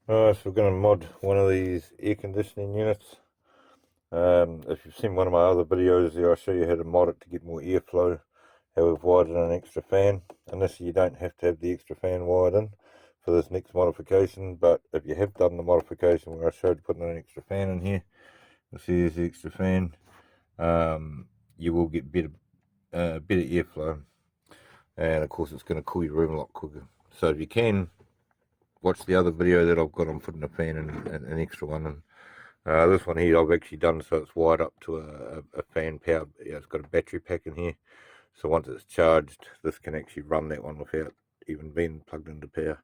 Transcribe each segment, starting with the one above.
Alright, so we're going to mod one of these air conditioning units. If you've seen one of my other videos there, I show you how to mod it to get more airflow, how we've wired in an extra fan. Initially you don't have to have the extra fan wired in for this next modification, but if you have done the modification where I showed putting an extra fan in here, you'll see there's the extra fan, you will get better airflow, and of course it's going to cool your room a lot quicker. So if you can, watch the other video that I've got on putting a fan in, an extra one in. This one here I've actually done so it's wired up to a fan powered, it's got a battery pack in here, so once it's charged this can actually run that one without even being plugged into power.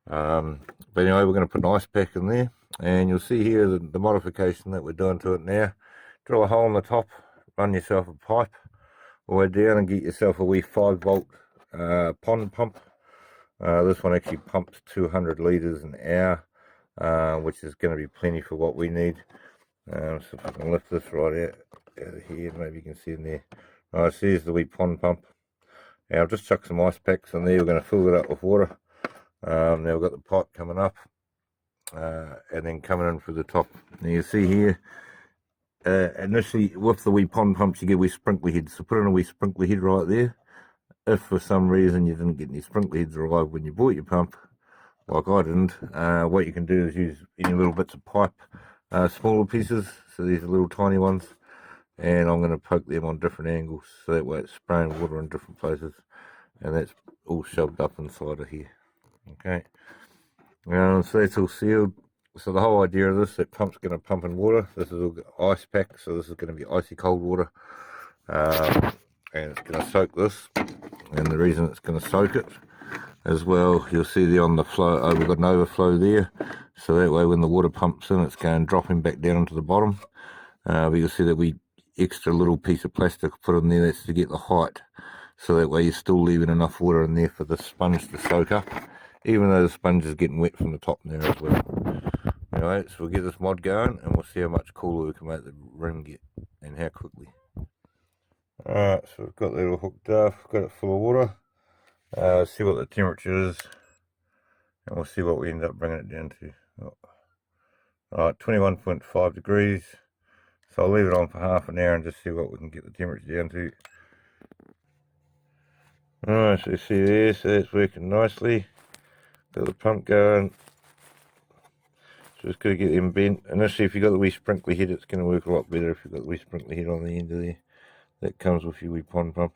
But anyway, we're going to put an ice pack in there, and you'll see here the modification that we're doing to it now. Drill a hole in the top, run yourself a pipe all the way down and get yourself a wee 5-volt pond pump. This one actually pumps 200 litres an hour, which is going to be plenty for what we need. So if I can lift this right out of here, maybe you can see in there. Alright, so here's the wee pond pump. Now I'll just chuck some ice packs in there. We're going to fill it up with water. Now we've got the pipe coming up, and then coming in through the top. Now you see here, initially with the wee pond pumps you get wee sprinkler heads, so put in a wee sprinkler head right there. If for some reason you didn't get any sprinkler heads arrived when you bought your pump, like I didn't, what you can do is use any little bits of pipe, smaller pieces, so these are little tiny ones, and I'm going to poke them on different angles, so that way it's spraying water in different places, and that's all shoved up inside of here. Okay, so that's all sealed. So the whole idea of this, that pump's going to pump in water. This is all ice pack, so this is going to be icy cold water, and it's going to soak this. And the reason it's going to soak it as well, you'll see there on the flow, we've got an overflow there, so that way when the water pumps in, it's going dropping back down into the bottom. But you'll see that we extra little piece of plastic put in there, that's to get the height, so that way you're still leaving enough water in there for the sponge to soak up, even though the sponge is getting wet from the top there as well. Anyway, so we'll get this mod going and we'll see how much cooler we can make the room get and how quickly. Alright, so we've got that all hooked up, got it full of water. See what the temperature is, and we'll see what we end up bringing it down to. Alright, 21.5 degrees. So I'll leave it on for half an hour and just see what we can get the temperature down to. Alright, so you see there, so that's working nicely. Got the pump going. So just got to get them bent. Initially, if you've got the wee sprinkler head, it's going to work a lot better if you've got the wee sprinkler head on the end of there. That comes with your wee pond pump.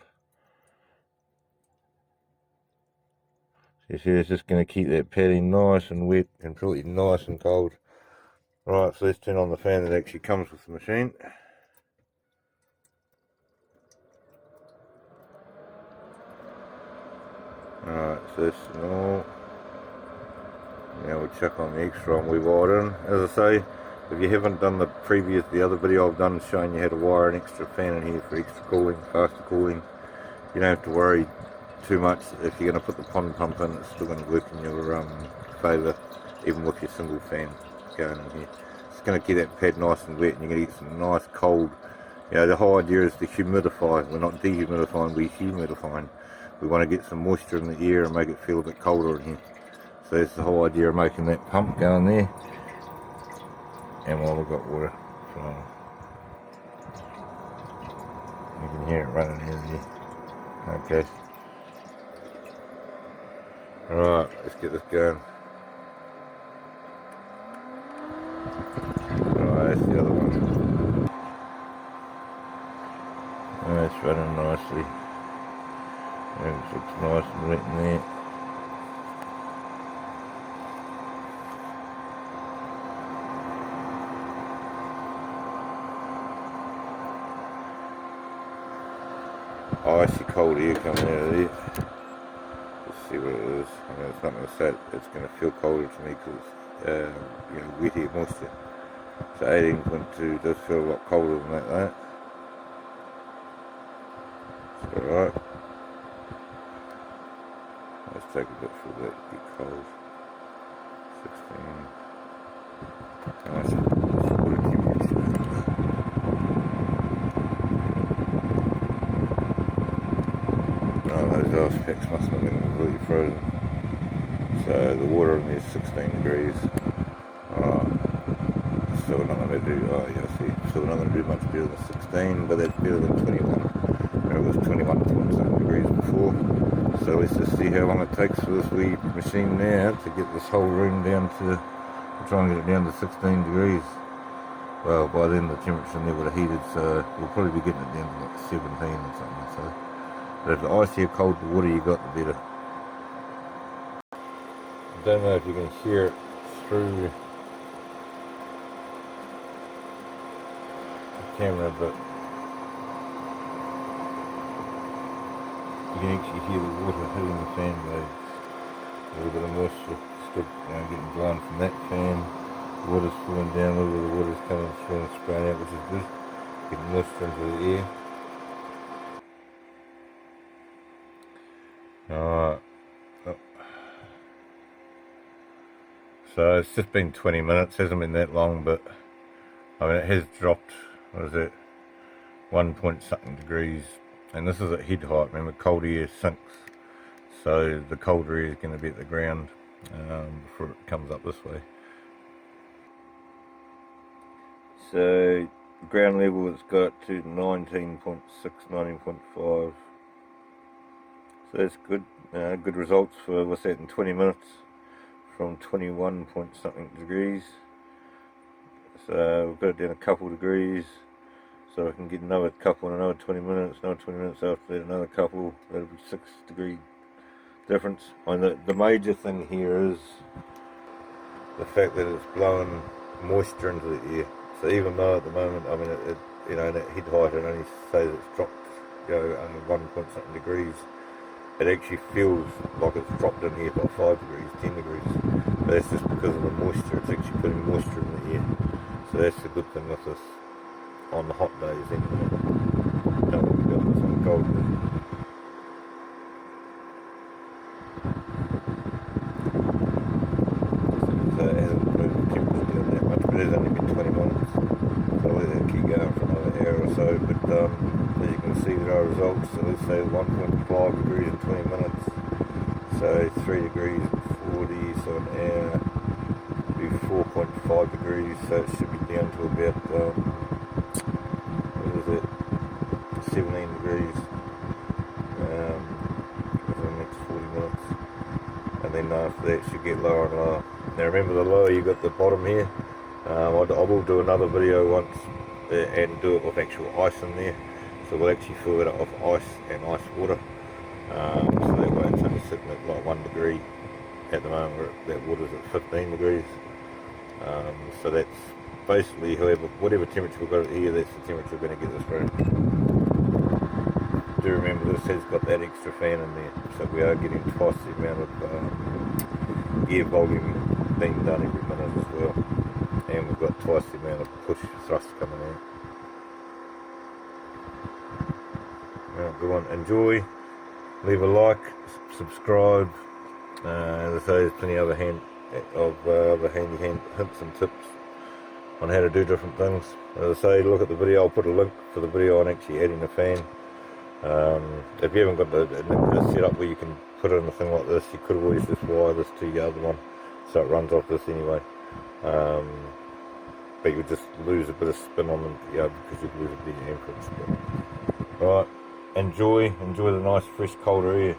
So you see, it's just going to keep that padding nice and wet and pretty nice and cold. Right, so let's turn on the fan that actually comes with the machine. Alright, so that's normal. Now we'll chuck on the extra one we wired in. As I say, if you haven't done the other video I've done showing you how to wire an extra fan in here for extra cooling, faster cooling, you don't have to worry too much. If you're going to put the pond pump in, it's still going to work in your favour, even with your single fan going in here. It's going to keep that pad nice and wet, and you're going to get some nice cold. You know, the whole idea is to humidify. We're not dehumidifying, we're humidifying. We want to get some moisture in the air and make it feel a bit colder in here. So that's the whole idea of making that pump go in there. And while we've got water flowing, you can hear it running in there. Okay. Alright, let's get this going. Alright, that's the other one. That's running nicely. And it looks nice and wet in there. Icy cold air coming out of there. Let's see what it is. I mean, it's not going to say it's going to feel colder to me because it's wet air moisture. So 18.2 does feel a lot colder than that. It's alright. Let's take a bit for that to get cold. 16. Nice. Water temperature. Oh, those ice packs must have been completely frozen. So the water in there is 16 degrees. Still not going to do, oh yeah, see, still not going to do much better than 16, but that's better than 21. It was 21 point something degrees before. So let's just see how long it takes for this wee machine now to get this whole room down to, try and get it down to 16 degrees. Well, by then the temperature in there would have heated, so we'll probably be getting it down to like 17 or something. So, but if the icier cold the water you got, the better. I don't know if you can hear it through camera, but you can actually hear the water hitting the fan blades. A little bit of moisture still getting blown from that fan. The water's falling down, a little bit of the water's coming through and spraying out, which is good. Getting moisture into the air. Alright. Oh. So it's just been 20 minutes, hasn't been that long, but I mean it has dropped, what is it, 1 point something degrees, and this is at head height. Remember, cold air sinks, so the colder air is going to be at the ground before it comes up this way. So ground level it's got to 19.6, 19.5, so that's good. Good results for, what's that, in 20 minutes from 21 point something degrees. So we've got it down a couple degrees, so I can get another couple in another 20 minutes, another 20 minutes after that, another couple. That'll be 6 degree difference. And the major thing here is the fact that it's blowing moisture into the air. So even though at the moment, I mean, it you know, at head height it only says it's dropped, you know, only 1 point something degrees, it actually feels like it's dropped in here by 5 degrees, 10 degrees. But that's just because of the moisture. It's actually putting moisture in the air. So that's the good thing with this on the hot days anyway. Don't want to be doing this on the cold days. So it hasn't moved the temperature down that much, but it has only been 20 minutes. So I'll let that keep going for another hour or so. But as you can see, there are results. So let's say 1.5 degrees in 20 minutes. So 3 degrees in 40, so an hour. 4.5 degrees, so it should be down to about what is it, 17 degrees for the next 40 minutes, and then after that it should get lower and lower. Now remember, the lower you got the bottom here, I will do another video once and do it with actual ice in there, so we'll actually fill it up with ice and ice water, so that way it's only sitting at like 1 degree at the moment, where that water's at 15 degrees. So that's basically whatever temperature we've got here, that's the temperature we're going to get this room. Do remember this has got that extra fan in there, so we are getting twice the amount of air volume being done every minute as well, and we've got twice the amount of push thrust coming out. Right, go on, enjoy, leave a like, subscribe. As I say, there's plenty of other handy hints and tips on how to do different things. As I say, look at the video. I'll put a link for the video on actually adding a fan. If you haven't got the setup where you can put in a thing like this, you could always just wire this to your other one, so it runs off this anyway. But you'll just lose a bit of spin on them, yeah, because you'll lose a bit of amperage. Right, enjoy the nice fresh cold air.